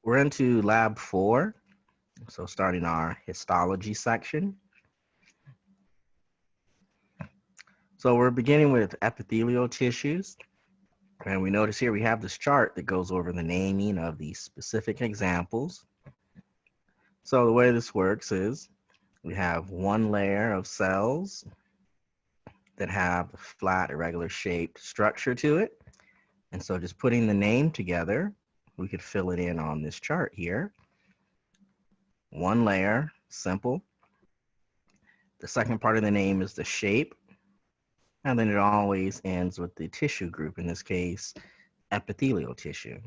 We're into lab 4, so starting our histology section. So we're beginning with epithelial tissues, and we notice here we have this chart that goes over the naming of these specific examples. So the way this works is we have one layer of cells that have a flat, irregular shaped structure to it. And so just putting the name together, we could fill it in on this chart here. One layer, simple. The second part of the name is the shape. And then it always ends with the tissue group, in this case, epithelial tissue.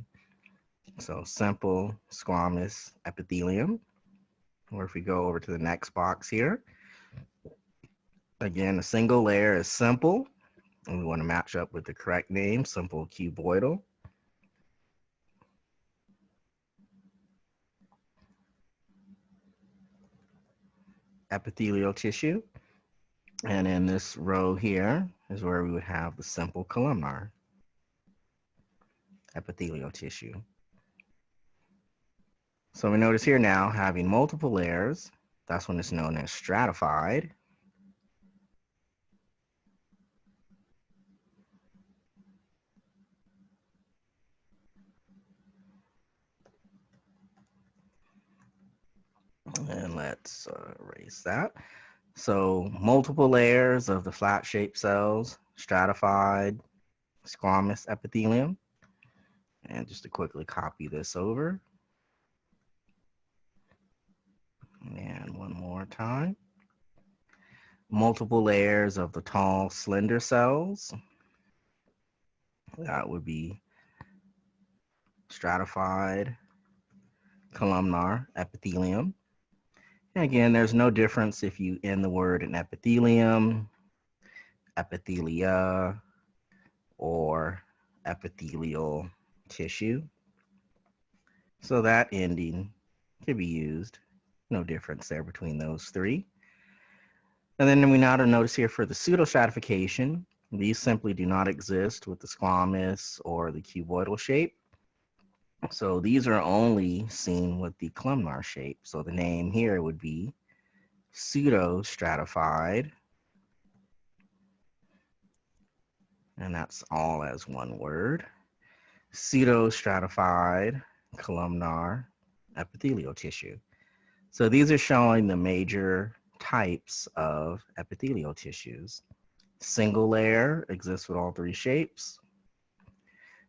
So simple, squamous epithelium. Or if we go over to the next box here, again, a single layer is simple. And we want to match up with the correct name, simple cuboidal. Epithelial tissue. And in this row here is where we would have the simple columnar epithelial tissue. So we notice here now having multiple layers, that's when it's known as stratified. And let's erase that. So multiple layers of the flat-shaped cells, stratified squamous epithelium. And just to quickly copy this over. And one more time. Multiple layers of the tall, slender cells. That would be stratified columnar epithelium. And again, there's no difference if you end the word in epithelium, epithelia, or epithelial tissue. So that ending can be used. No difference there between those three. And then we now notice here for the pseudostratification, these simply do not exist with the squamous or the cuboidal shape. So these are only seen with the columnar shape. So the name here would be pseudostratified. And that's all as one word. Pseudostratified columnar epithelial tissue. So these are showing the major types of epithelial tissues. Single layer exists with all three shapes.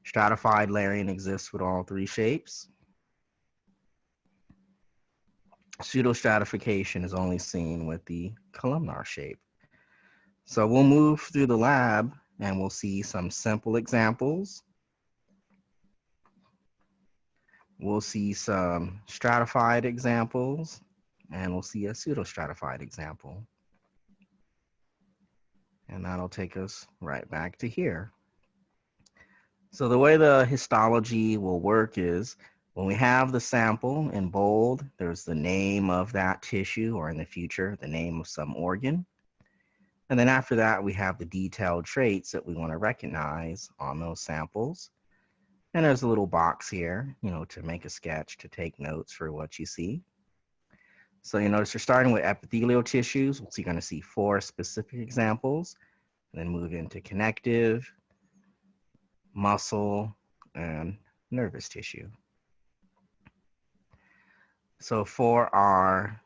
Stratified layering exists with all three shapes. Pseudostratification is only seen with the columnar shape. So we'll move through the lab and we'll see some simple examples. We'll see some stratified examples, and we'll see a pseudostratified example. And that'll take us right back to here. So the way the histology will work is when we have the sample in bold, there's the name of that tissue, or in the future, the name of some organ. And then after that, we have the detailed traits that we want to recognize on those samples. And there's a little box here, to make a sketch, to take notes for what you see. So you notice you're starting with epithelial tissues. So you're going to see 4 specific examples, and then move into connective, muscle, and nervous tissue. So for our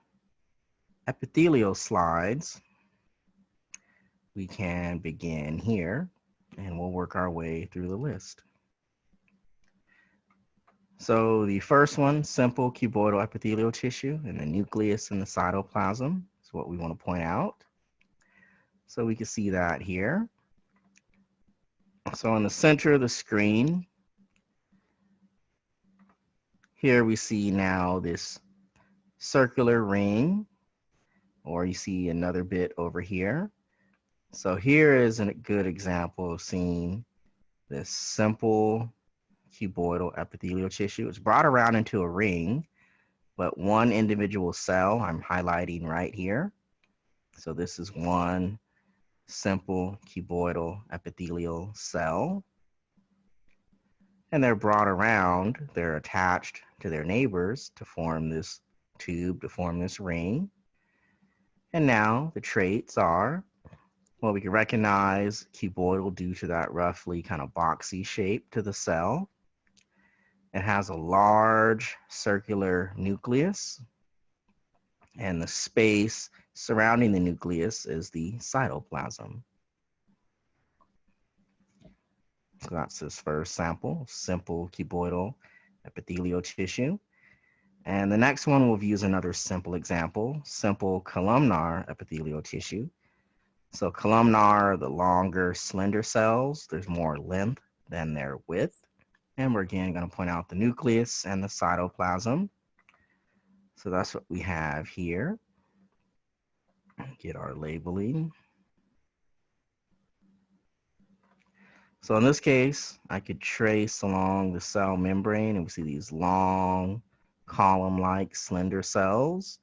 epithelial slides, we can begin here, and we'll work our way through the list. So the first one, simple cuboidal epithelial tissue in the nucleus and the cytoplasm is what we want to point out. So we can see that here. So in the center of the screen, here we see now this circular ring, or you see another bit over here. So here is a good example of seeing this simple cuboidal epithelial tissue. It's brought around into a ring, but one individual cell I'm highlighting right here. So this is one simple cuboidal epithelial cell. and they're brought around, they're attached to their neighbors to form this tube, to form this ring. And now the traits are, well, we can recognize cuboidal due to that roughly kind of boxy shape to the cell. It has a large circular nucleus, and the space surrounding the nucleus is the cytoplasm. So that's this first sample, simple cuboidal epithelial tissue. And the next one, we'll use another simple example, simple columnar epithelial tissue. So columnar are the longer, slender cells. There's more length than their width. And we're again going to point out the nucleus and the cytoplasm. So that's what we have here. Get our labeling. So in this case, I could trace along the cell membrane and we see these long, column-like slender cells.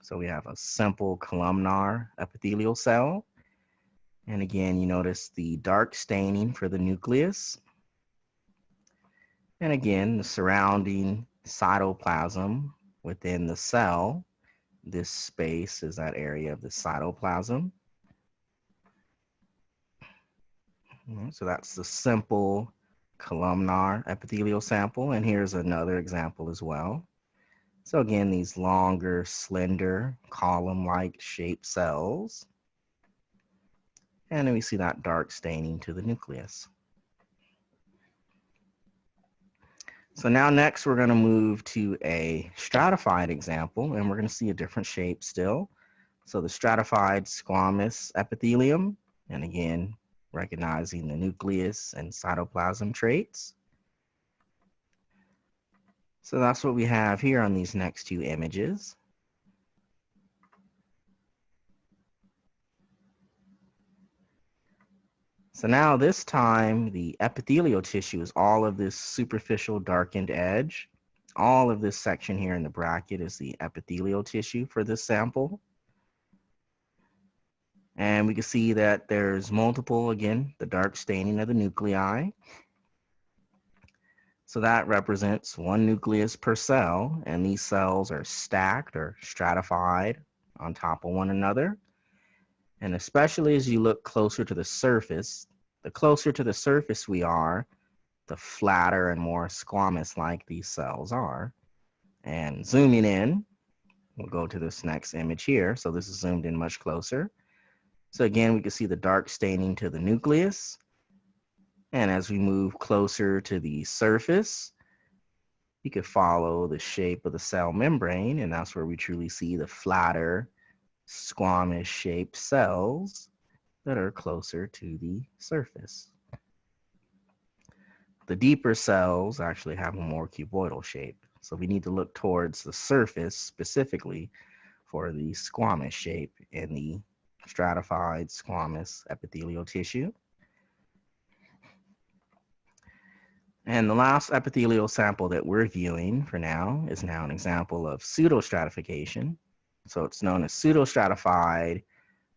So we have a simple columnar epithelial cell. And again, you notice the dark staining for the nucleus. And again, the surrounding cytoplasm within the cell. This space is that area of the cytoplasm. So that's the simple columnar epithelial sample. And here's another example as well. So again, these longer, slender, column-like shaped cells. And then we see that dark staining to the nucleus. So now next we're going to move to a stratified example, and we're going to see a different shape still. So the stratified squamous epithelium, and again, recognizing the nucleus and cytoplasm traits. So that's what we have here on these next two images. So now this time, the epithelial tissue is all of this superficial darkened edge. All of this section here in the bracket is the epithelial tissue for this sample. And we can see that there's multiple, again, the dark staining of the nuclei. So that represents one nucleus per cell, and these cells are stacked or stratified on top of one another. And especially as you look closer to the surface, the closer to the surface we are, the flatter and more squamous-like these cells are. And zooming in, we'll go to this next image here. So this is zoomed in much closer. So again, we can see the dark staining to the nucleus. And as we move closer to the surface, you could follow the shape of the cell membrane, and that's where we truly see the flatter, squamous-shaped cells that are closer to the surface. The deeper cells actually have a more cuboidal shape, so we need to look towards the surface specifically for the squamous shape in the stratified squamous epithelial tissue. And the last epithelial sample that we're viewing for now is now an example of pseudostratification. So it's known as pseudostratified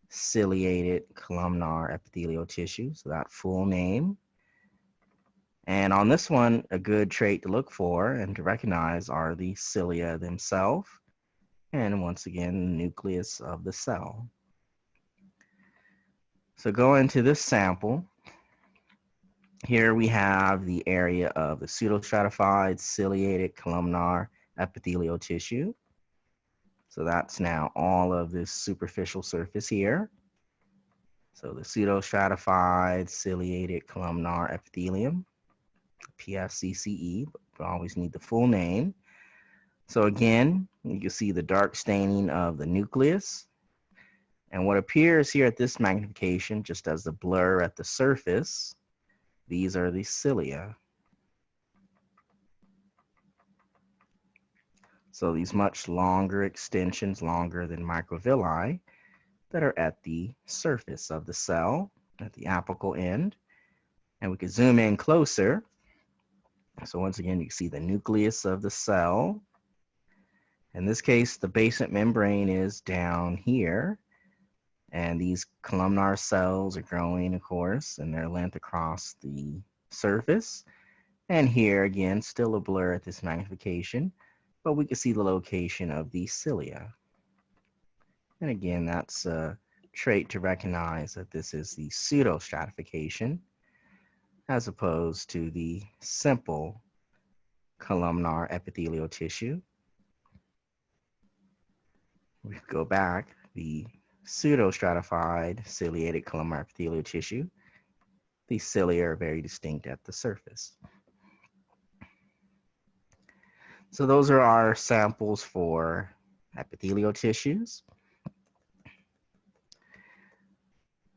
ciliated columnar epithelial tissue, so that full name. And on this one, a good trait to look for and to recognize are the cilia themselves, and once again, the nucleus of the cell. So going to this sample, here we have the area of the pseudostratified ciliated columnar epithelial tissue. So that's now all of this superficial surface here. So the pseudostratified ciliated columnar epithelium, PSCCE, but we always need the full name. So again, you can see the dark staining of the nucleus. And what appears here at this magnification, just as the blur at the surface, these are the cilia. So these much longer extensions, longer than microvilli, that are at the surface of the cell, at the apical end. And we can zoom in closer. So once again, you can see the nucleus of the cell. In this case, the basement membrane is down here. And these columnar cells are growing, of course, in their length across the surface. And here again, still a blur at this magnification, but we can see the location of the cilia. And again, that's a trait to recognize that this is the pseudostratification as opposed to the simple columnar epithelial tissue. We go back, the pseudostratified ciliated columnar epithelial tissue. The cilia are very distinct at the surface. So those are our samples for epithelial tissues.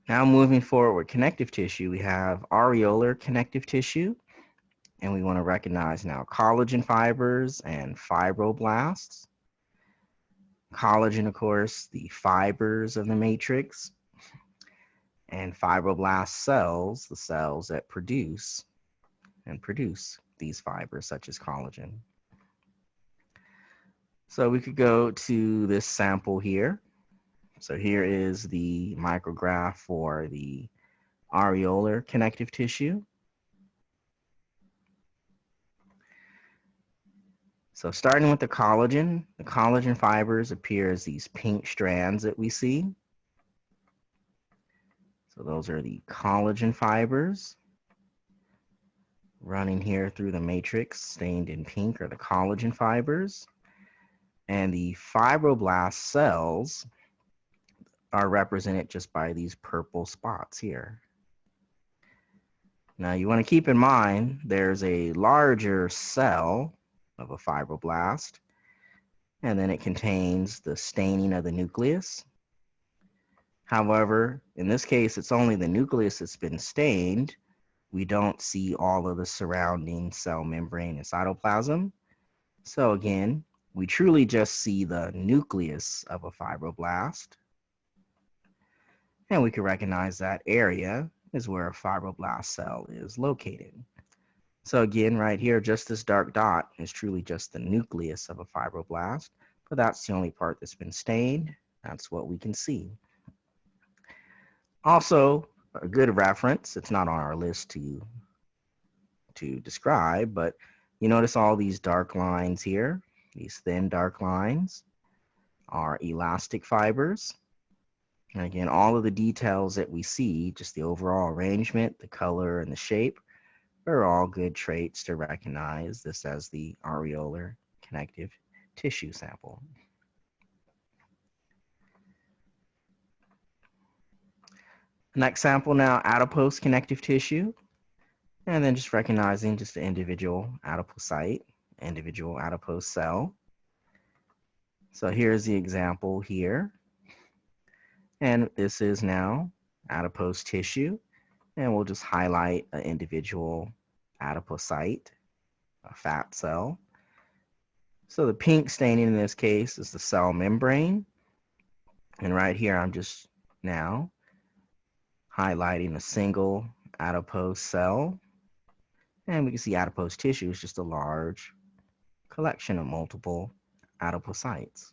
Now moving forward with connective tissue, we have areolar connective tissue, and we want to recognize now collagen fibers and fibroblasts. Collagen, of course, the fibers of the matrix, and fibroblast cells, the cells that produce these fibers such as collagen. So we could go to this sample here. So here is the micrograph for the areolar connective tissue. So starting with the collagen fibers appear as these pink strands that we see. So those are the collagen fibers. Running here through the matrix, stained in pink, are the collagen fibers. And the fibroblast cells are represented just by these purple spots here. Now you want to keep in mind there's a larger cell of a fibroblast, and then it contains the staining of the nucleus. However, in this case, it's only the nucleus that's been stained. We don't see all of the surrounding cell membrane and cytoplasm. So again, we truly just see the nucleus of a fibroblast. And we can recognize that area is where a fibroblast cell is located. So again, right here, just this dark dot is truly just the nucleus of a fibroblast, but that's the only part that's been stained. That's what we can see. Also, a good reference, it's not on our list to describe, but you notice all these dark lines here, these thin dark lines are elastic fibers. And again, all of the details that we see, just the overall arrangement, the color, and the shape, are all good traits to recognize this as the areolar connective tissue sample. Next sample now, adipose connective tissue, and then just recognizing just the individual adipocyte, individual adipose cell. So here's the example here. And this is now adipose tissue. And we'll just highlight an individual adipocyte, a fat cell. So the pink staining in this case is the cell membrane. And right here, I'm just now highlighting a single adipose cell. And we can see adipose tissue is just a large collection of multiple adipocytes.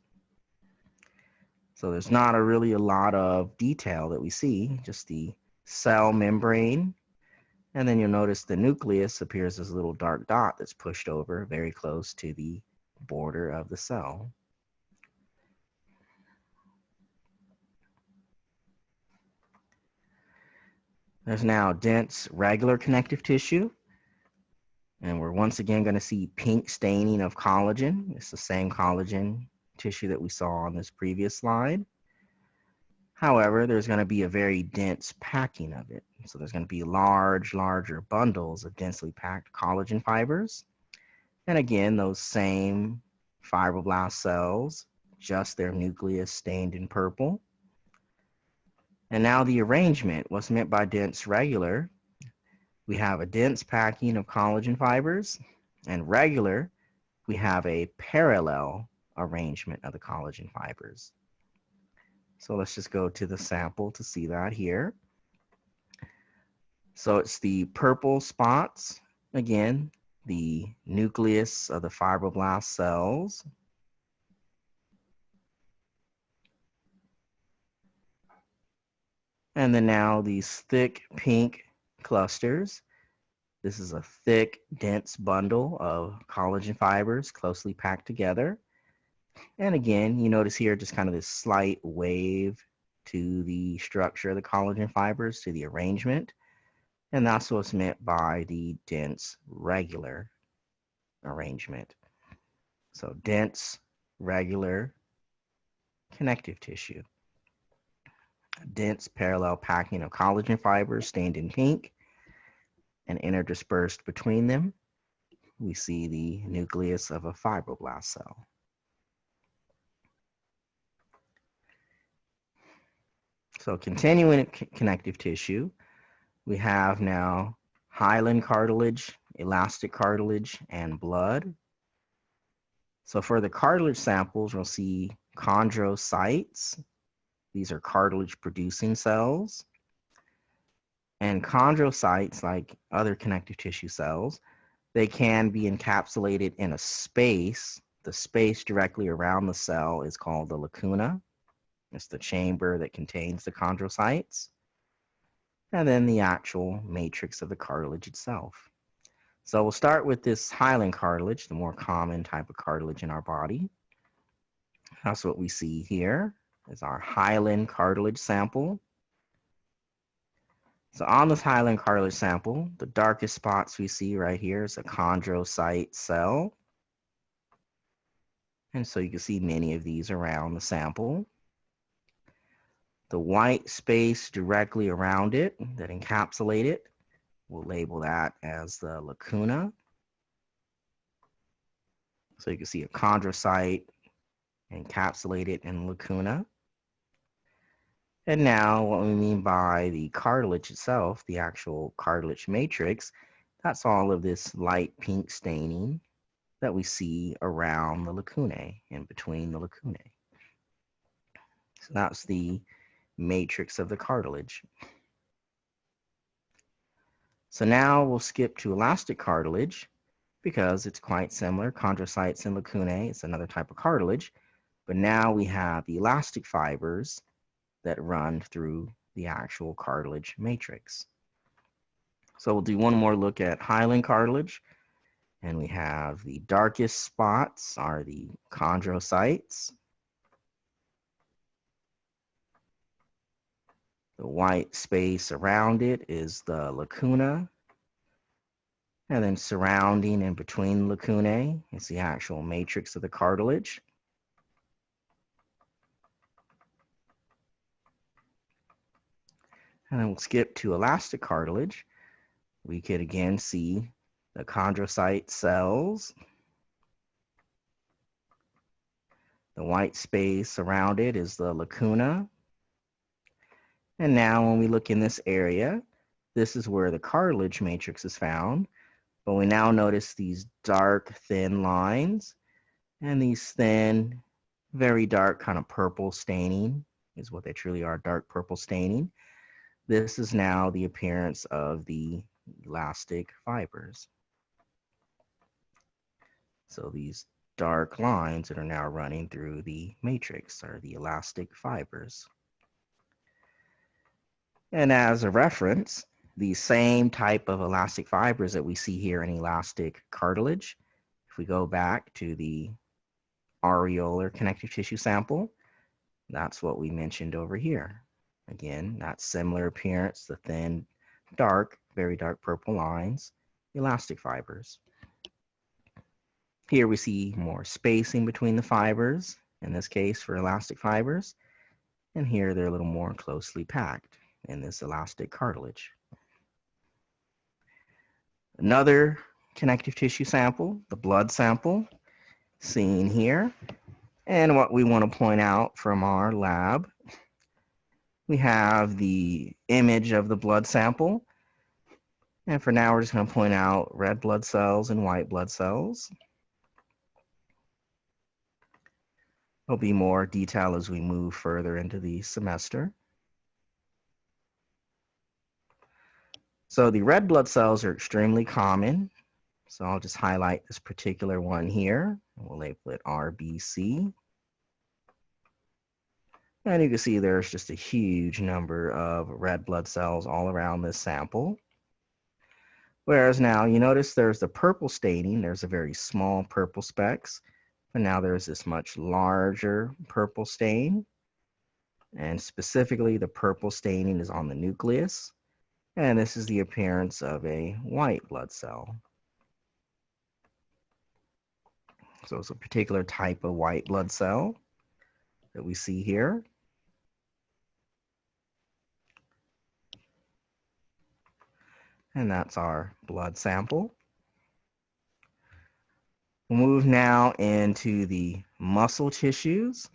So there's not really a lot of detail that we see, just the cell membrane. And then you'll notice the nucleus appears as a little dark dot that's pushed over very close to the border of the cell. There's now dense regular connective tissue. And we're once again going to see pink staining of collagen. It's the same collagen tissue that we saw on this previous slide. However, there's going to be a very dense packing of it. So there's going to be larger bundles of densely packed collagen fibers. And again, those same fibroblast cells, just their nucleus stained in purple. And now the arrangement, what's meant by dense regular, we have a dense packing of collagen fibers, and regular, we have a parallel arrangement of the collagen fibers. So let's just go to the sample to see that here. So it's the purple spots, again, the nucleus of the fibroblast cells. And then now these thick pink clusters, This is a thick, dense bundle of collagen fibers closely packed together. And again, you notice here just kind of this slight wave to the structure of the collagen fibers, to the arrangement. And that's what's meant by the dense, regular arrangement. So dense, regular connective tissue. A dense parallel packing of collagen fibers stained in pink and interdispersed between them, we see the nucleus of a fibroblast cell. So continuing connective tissue, we have now hyaline cartilage, elastic cartilage, and blood. So for the cartilage samples, we'll see chondrocytes. These are cartilage producing cells. And chondrocytes, like other connective tissue cells, they can be encapsulated in a space. The space directly around the cell is called the lacuna. It's the chamber that contains the chondrocytes. And then the actual matrix of the cartilage itself. So we'll start with this hyaline cartilage, the more common type of cartilage in our body. That's what we see here is our hyaline cartilage sample. So on this hyaline cartilage sample, the darkest spots we see right here is a chondrocyte cell. And so you can see many of these around the sample. The white space directly around it that encapsulate it, we'll label that as the lacuna. So you can see a chondrocyte encapsulated in lacuna. And now what we mean by the cartilage itself, the actual cartilage matrix, that's all of this light pink staining that we see around the lacunae, in between the lacunae. So that's the matrix of the cartilage. So now we'll skip to elastic cartilage because it's quite similar. Chondrocytes and lacunae, it's another type of cartilage. But now we have the elastic fibers that run through the actual cartilage matrix. So we'll do one more look at hyaline cartilage. And we have the darkest spots are the chondrocytes. The white space around it is the lacuna. And then surrounding and between lacunae is the actual matrix of the cartilage. And then we'll skip to elastic cartilage. We could again see the chondrocyte cells. The white space around it is the lacuna. And now when we look in this area, this is where the cartilage matrix is found. But we now notice these dark, thin lines. And these thin, very dark kind of purple staining is what they truly are, dark purple staining. This is now the appearance of the elastic fibers. So these dark lines that are now running through the matrix are the elastic fibers. And as a reference, the same type of elastic fibers that we see here in elastic cartilage, if we go back to the areolar connective tissue sample, that's what we mentioned over here. Again, that similar appearance, the thin, dark, very dark purple lines, elastic fibers. Here we see more spacing between the fibers, in this case for elastic fibers, and here they're a little more closely packed in this elastic cartilage. Another connective tissue sample, the blood sample, seen here. And what we want to point out from our lab, we have the image of the blood sample. And for now, we're just going to point out red blood cells and white blood cells. There'll be more detail as we move further into the semester. So the red blood cells are extremely common. So I'll just highlight this particular one here. We'll label it RBC. And you can see there's just a huge number of red blood cells all around this sample. Whereas now you notice there's the purple staining, there's a very small purple specks, but now there's this much larger purple stain, and specifically the purple staining is on the nucleus, and this is the appearance of a white blood cell. So it's a particular type of white blood cell that we see here. And that's our blood sample. We'll move now into the muscle tissues.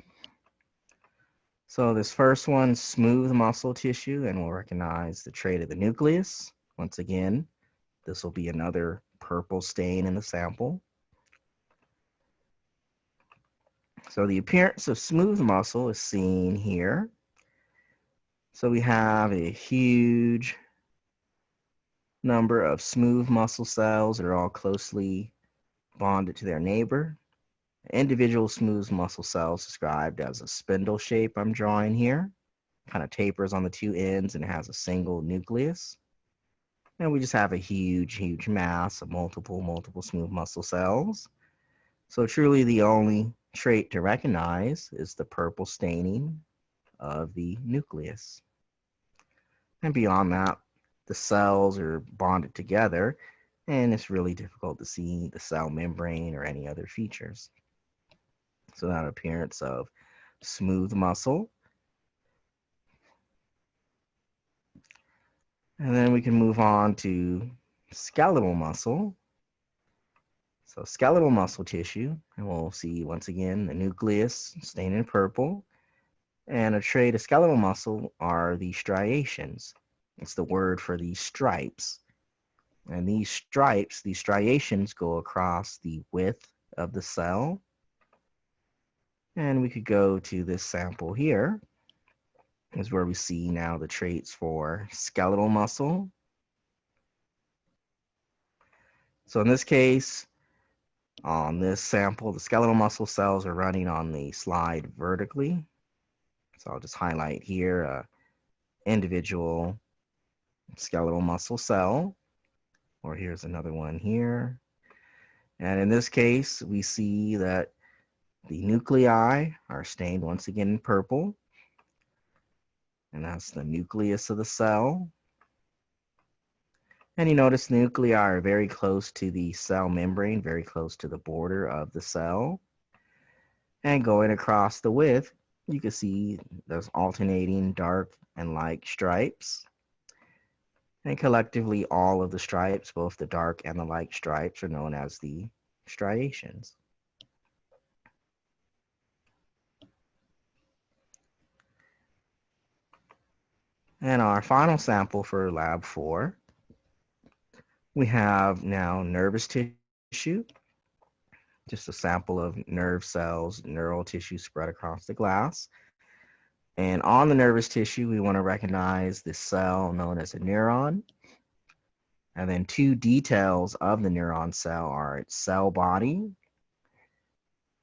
So this first one, smooth muscle tissue, and we'll recognize the trait of the nucleus. Once again, this will be another purple stain in the sample. So the appearance of smooth muscle is seen here. So we have a huge number of smooth muscle cells that are all closely bonded to their neighbor. Individual smooth muscle cells described as a spindle shape I'm drawing here. Kind of tapers on the two ends and has a single nucleus. And we just have a huge mass of multiple smooth muscle cells. So truly the only trait to recognize is the purple staining of the nucleus. And beyond that, the cells are bonded together, and it's really difficult to see the cell membrane or any other features. So that appearance of smooth muscle. And then we can move on to skeletal muscle. So skeletal muscle tissue, and we'll see once again the nucleus stained in purple. And a trait of skeletal muscle are the striations. It's the word for these stripes. And these stripes, these striations go across the width of the cell. And we could go to this sample here, is where we see now the traits for skeletal muscle. So in this case, on this sample, the skeletal muscle cells are running on the slide vertically. So I'll just highlight here individual skeletal muscle cell, or here's another one here. And in this case, we see that the nuclei are stained once again in purple, and that's the nucleus of the cell. And you notice the nuclei are very close to the cell membrane, very close to the border of the cell. And going across the width, you can see those alternating dark and light stripes. And collectively, all of the stripes, both the dark and the light stripes, are known as the striations. And our final sample for lab 4, we have now nervous tissue, just a sample of nerve cells, neural tissue spread across the glass. And on the nervous tissue, we want to recognize the cell known as a neuron. And then two details of the neuron cell are its cell body.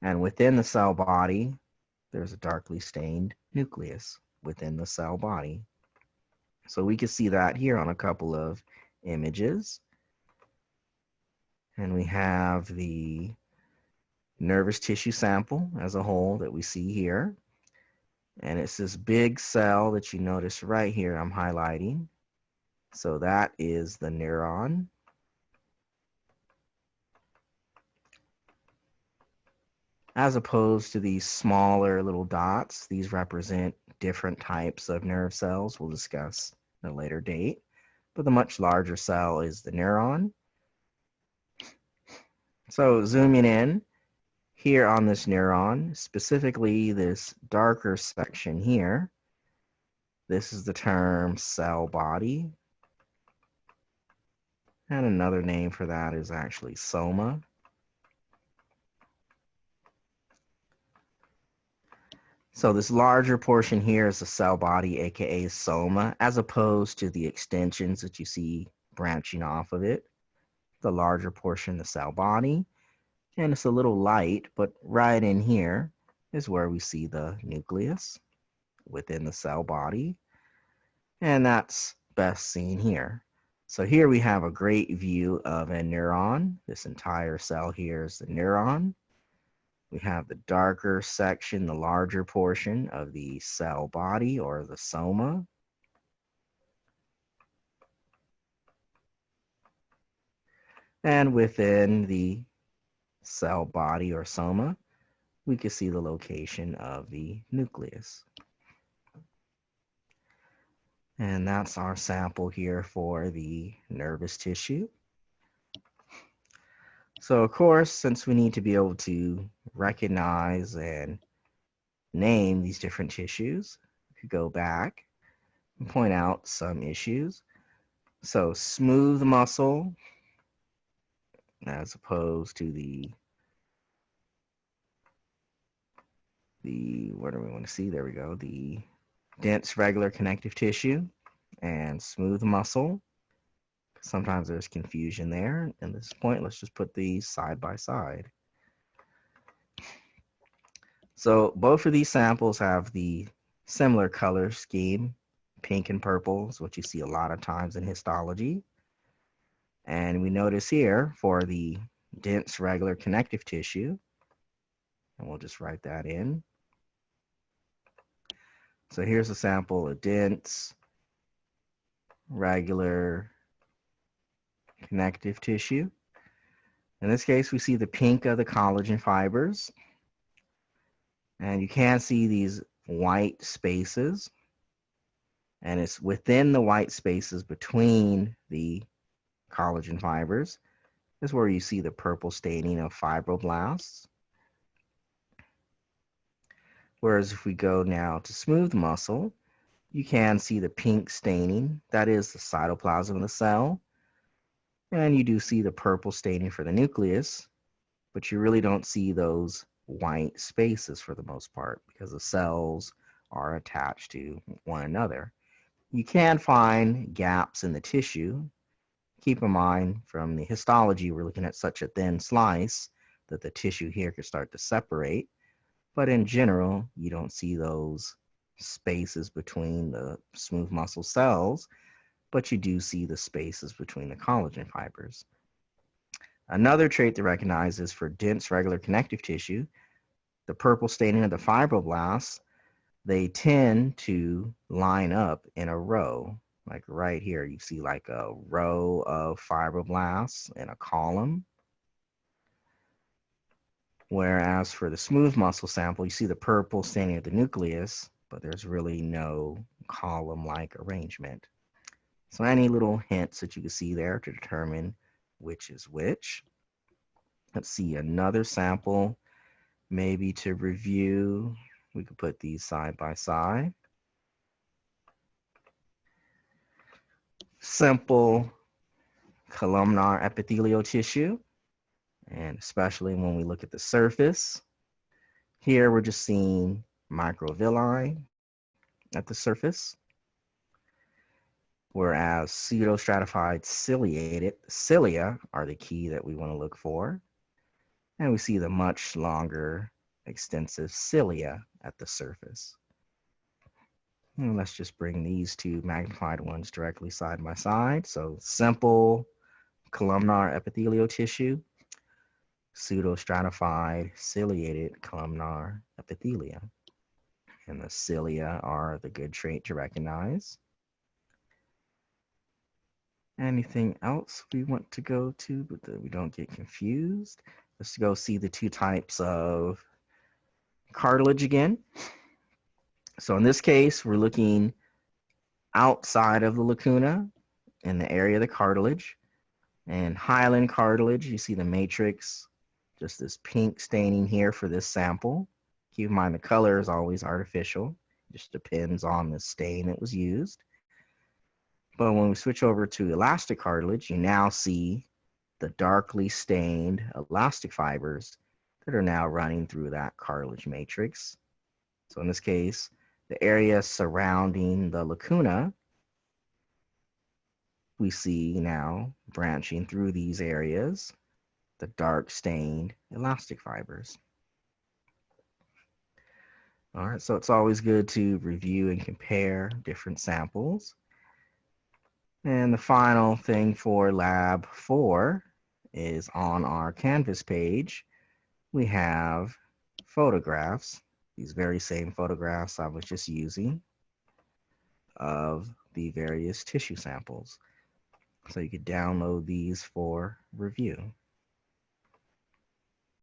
And within the cell body, there's a darkly stained nucleus within the cell body. So we can see that here on a couple of images. And we have the nervous tissue sample as a whole that we see here. And it's this big cell that you notice right here I'm highlighting. So that is the neuron. As opposed to these smaller little dots, these represent different types of nerve cells we'll discuss at a later date. But the much larger cell is the neuron. So zooming in here on this neuron, specifically this darker section here, this is the term cell body. And another name for that is actually soma. So this larger portion here is the cell body, aka soma, as opposed to the extensions that you see branching off of it. The larger portion, the cell body, and it's a little light, but right in here is where we see the nucleus within the cell body, and that's best seen here. So here we have a great view of a neuron. This entire cell here is the neuron. We have the darker section, the larger portion of the cell body or the soma. And within the cell body or soma, we can see the location of the nucleus. And that's our sample here for the nervous tissue. So of course, since we need to be able to recognize and name these different tissues, we could go back and point out some issues. So smooth muscle as opposed to the what do we want to see? There we go. The dense regular connective tissue and smooth muscle. Sometimes there's confusion there. At this point, let's just put these side by side. So both of these samples have the similar color scheme. Pink and purple is what you see a lot of times in histology. And we notice here for the dense regular connective tissue, and we'll just write that in. So here's a sample of dense regular connective tissue. In this case, we see the pink of the collagen fibers. And you can see these white spaces. And it's within the white spaces between the collagen fibers is where you see the purple staining of fibroblasts. Whereas if we go now to smooth muscle, you can see the pink staining. That is the cytoplasm of the cell. And you do see the purple staining for the nucleus, but you really don't see those white spaces for the most part because the cells are attached to one another. You can find gaps in the tissue. Keep in mind from the histology, we're looking at such a thin slice that the tissue here could start to separate. But in general, you don't see those spaces between the smooth muscle cells, but you do see the spaces between the collagen fibers. Another trait to recognize is for dense regular connective tissue, the purple staining of the fibroblasts, they tend to line up in a row. Like right here, you see like a row of fibroblasts in a column. Whereas for the smooth muscle sample, you see the purple staining of the nucleus, but there's really no column-like arrangement. So any little hints that you can see there to determine which is which. Let's see another sample, maybe to review. We could put these side by side. Simple columnar epithelial tissue, and especially when we look at the surface. Here we're just seeing microvilli at the surface, whereas pseudostratified ciliated cilia are the key that we want to look for. And we see the much longer extensive cilia at the surface. And let's just bring these two magnified ones directly side by side. So simple columnar epithelial tissue, pseudostratified ciliated columnar epithelia. And the cilia are the good trait to recognize. Anything else we want to go to, but that we don't get confused? Let's go see the two types of cartilage again. So in this case, we're looking outside of the lacuna in the area of the cartilage. And hyaline cartilage, you see the matrix, just this pink staining here for this sample. Keep in mind the color is always artificial. It just depends on the stain that was used. But when we switch over to elastic cartilage, you now see the darkly stained elastic fibers that are now running through that cartilage matrix. So in this case, the area surrounding the lacuna, we see now branching through these areas, the dark stained elastic fibers. All right, so it's always good to review and compare different samples. And the final thing for lab 4 is on our Canvas page, we have photographs, these very same photographs I was just using of the various tissue samples. So you could download these for review.